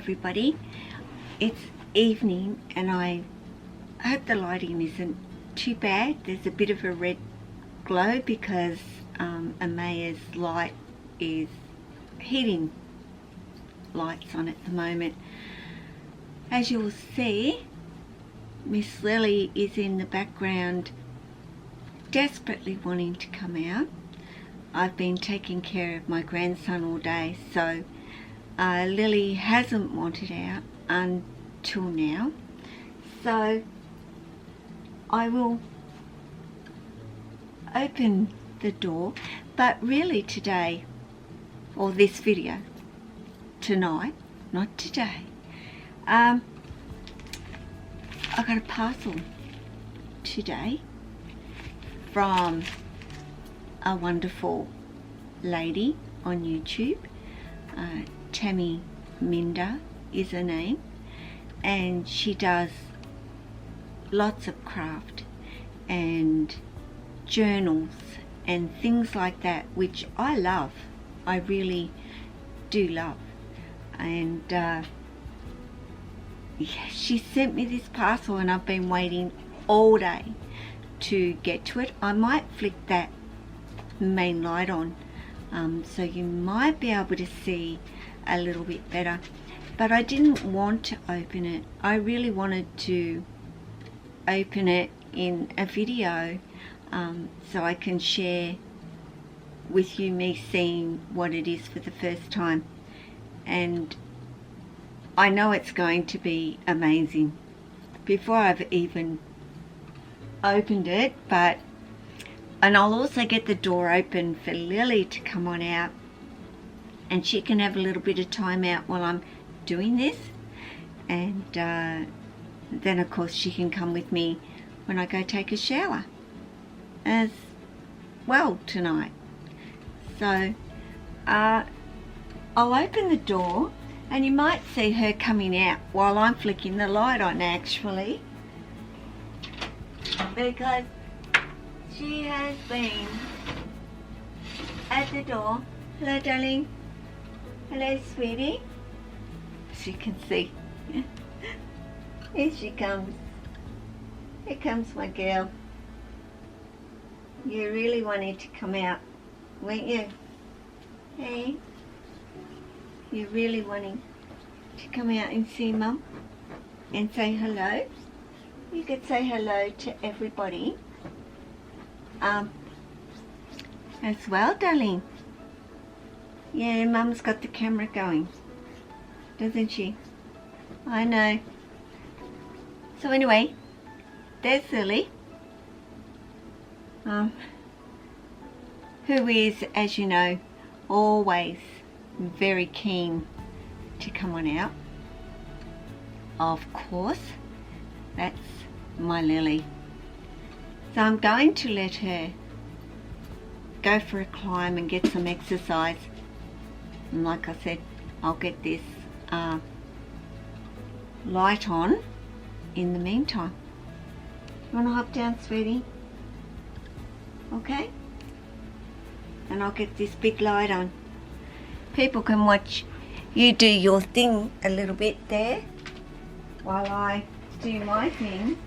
everybody. It's evening and I hope the lighting isn't too bad. There's a bit of a red glow because Amaya's light is heating lights on at the moment. As you will see, Miss Lily is in the background desperately wanting to come out. I've been taking care of my grandson all day, so Lily hasn't wanted out until now. So I will open the door, but really today, or this video, tonight, not today, I got a parcel today from a wonderful lady on YouTube. Tammy Minda is her name, and she does lots of craft and journals and things like that, which I love. I really do love. And yeah, she sent me this parcel and I've been waiting all day to get to it. I might flick that main light on so you might be able to see a little bit better, but I didn't want to open it. I really wanted to open it in a video so I can share with you me seeing what it is for the first time, and I know it's going to be amazing before I've even opened it. And I'll also get the door open for Lily to come on out and she can have a little bit of time out while I'm doing this, and then of course she can come with me when I go take a shower as well tonight. So I'll open the door and you might see her coming out while I'm flicking the light on, actually, because she has been at the door. Hello, darling. Hello, sweetie. As you can see, here she comes. Here comes my girl. You really wanted to come out, weren't you? Hey? You're really wanting to come out and see Mum and say hello? You could say hello to everybody as well, darling. Yeah, Mum's got the camera going, doesn't she? I know. So anyway, there's Lily, who is, as you know, always very keen to come on out. Of course, that's my Lily. So I'm going to let her go for a climb and get some exercise. And like I said, I'll get this light on in the meantime. You want to hop down, sweetie? Okay? And I'll get this big light on. People can watch you do your thing a little bit there while I do my thing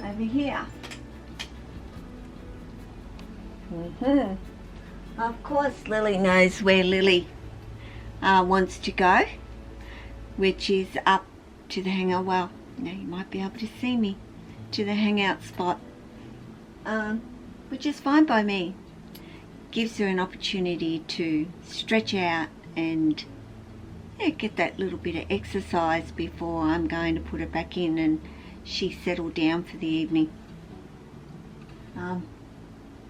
over here. Of course, Lily knows where Lily wants to go, which is up to the hangout. Well, now you might be able to see me, to the hangout spot, which is fine by me. Gives her an opportunity to stretch out and get that little bit of exercise before I'm going to put her back in and she's settled down for the evening.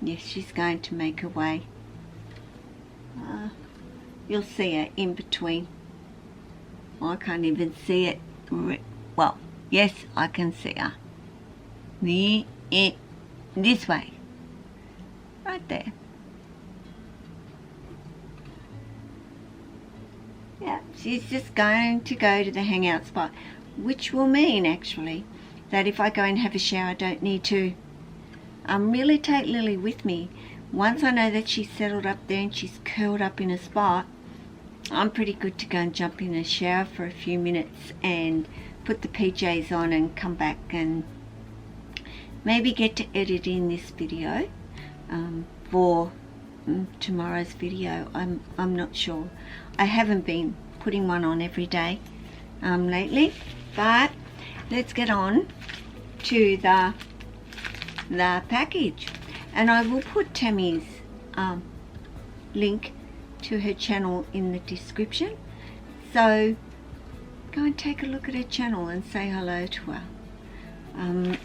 Yes, she's going to make her way. You'll see her in between. I can't even see it. Well, yes, I can see her. This way. Right there. Yeah, she's just going to go to the hangout spot, which will mean actually that if I go and have a shower, I don't need to really take Lily with me. Once I know that she's settled up there and she's curled up in a spot, I'm pretty good to go and jump in the shower for a few minutes and put the PJs on and come back and maybe get to edit in this video for tomorrow's video. I'm not sure. I haven't been putting one on every day lately, but let's get on to the package, and I will put Tammy's link to her channel in the description, so go and take a look at her channel and say hello to her.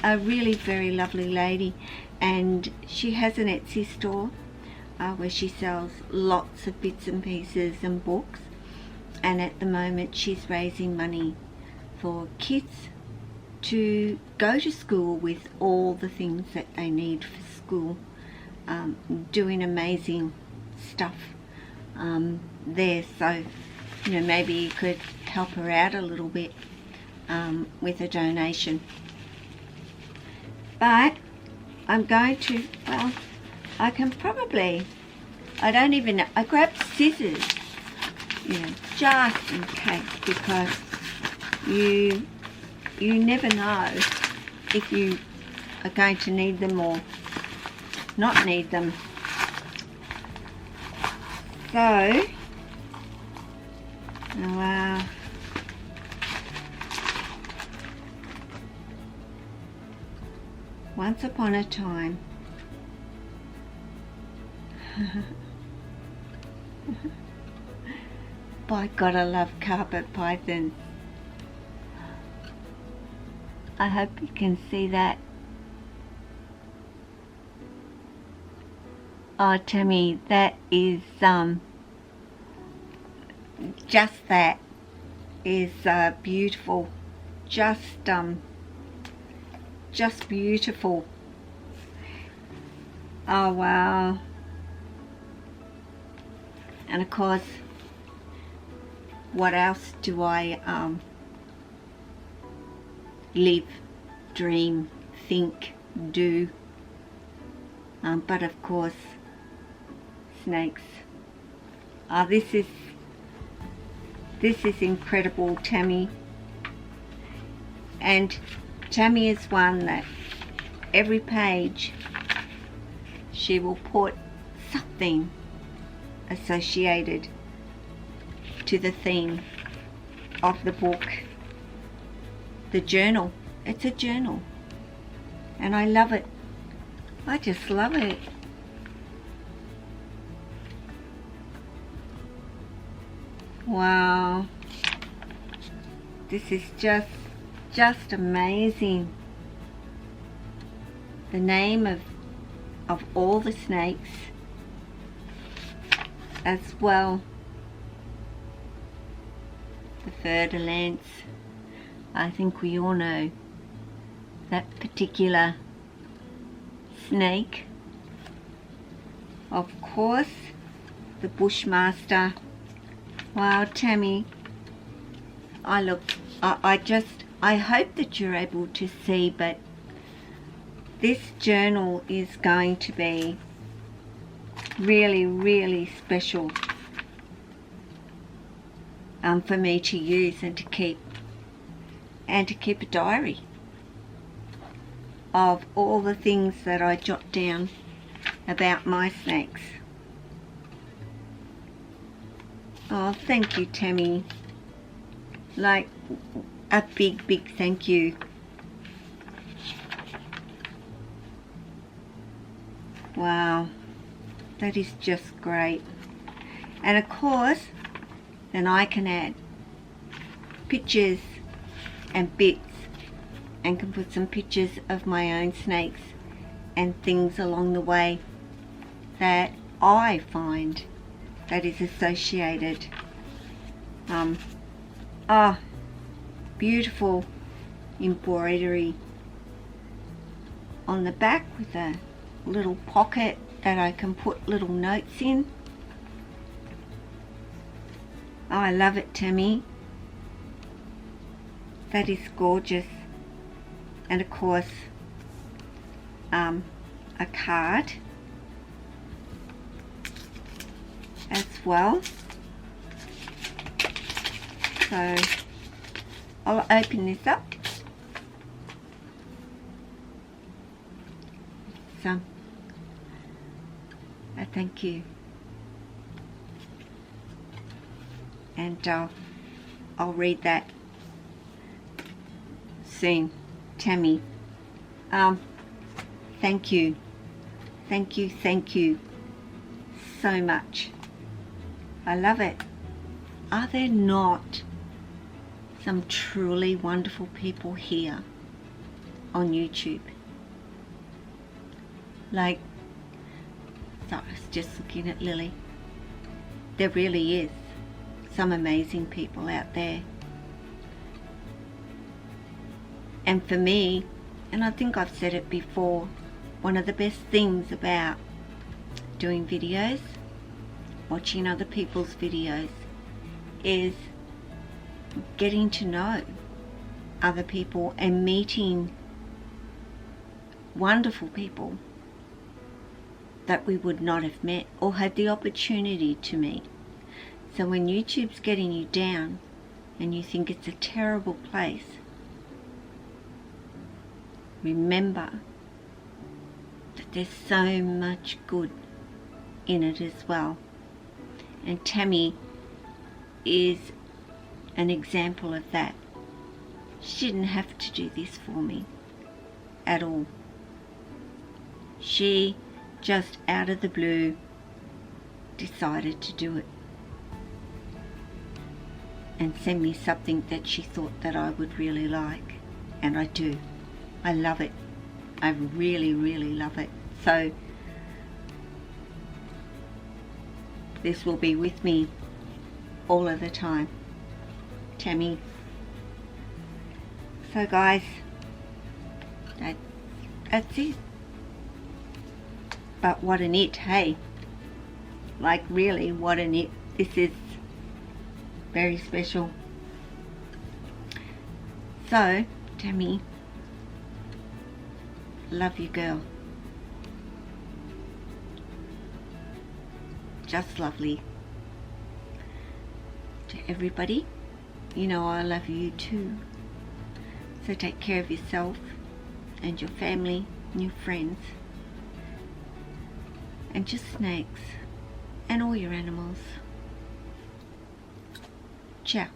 A really very lovely lady, and she has an Etsy store where she sells lots of bits and pieces and books, and at the moment she's raising money for kids to go to school with all the things that they need for school, doing amazing stuff there. So maybe you could help her out a little bit with a donation. But I'm going to, well, I can probably, I don't even know, I grabbed scissors, just in case, because you never know if you are going to need them or not need them. So, wow. Once upon a time, by God, I love carpet pythons. I hope you can see that. Oh, Tammy, that is just that is beautiful. Just beautiful. Oh wow. And of course, what else do I live, dream, think, do? But of course, snakes. This is incredible, Tammy. And Tammy is one that every page she will put something associated to the theme of the book. The journal. It's a journal. And I love it. I just love it. Wow. This is just amazing. The name of all the snakes as well. The fer-de-lance. I think we all know that particular snake. Of course, the Bushmaster. Wow, Tammy. I hope that you're able to see, but this journal is going to be really, really special for me to use and to keep a diary of all the things that I jot down about my snakes. Oh, thank you, Tammy. Like, a big, big thank you. Wow, that is just great. And of course, then I can add pictures and bits, and can put some pictures of my own snakes and things along the way that I find that is associated. Beautiful embroidery on the back with a little pocket that I can put little notes in. Oh, I love it, Tammy. That is gorgeous. And of course, a card as well. So I'll open this up. So a thank you, and I'll read that soon. Tammy, thank you so much. I love it. Are there not some truly wonderful people here on YouTube? Like, so I was just looking at Lily. There really is some amazing people out there. And for me, and I think I've said it before, one of the best things about doing videos, watching other people's videos, is getting to know other people and meeting wonderful people that we would not have met or had the opportunity to meet. So when YouTube's getting you down and you think it's a terrible place, remember that there's so much good in it as well. And Tammy is an example of that. She didn't have to do this for me at all. She just out of the blue decided to do it and send me something that she thought that I would really like, and I do. I love it. I really love it. So this will be with me all of the time. Tammy. So guys, that's it. But what an it, hey? Like really, what an it. This is very special. So, Tammy, love you, girl. Just lovely. To everybody, you know I love you too. So take care of yourself and your family and your friends and your snakes and all your animals. Ciao.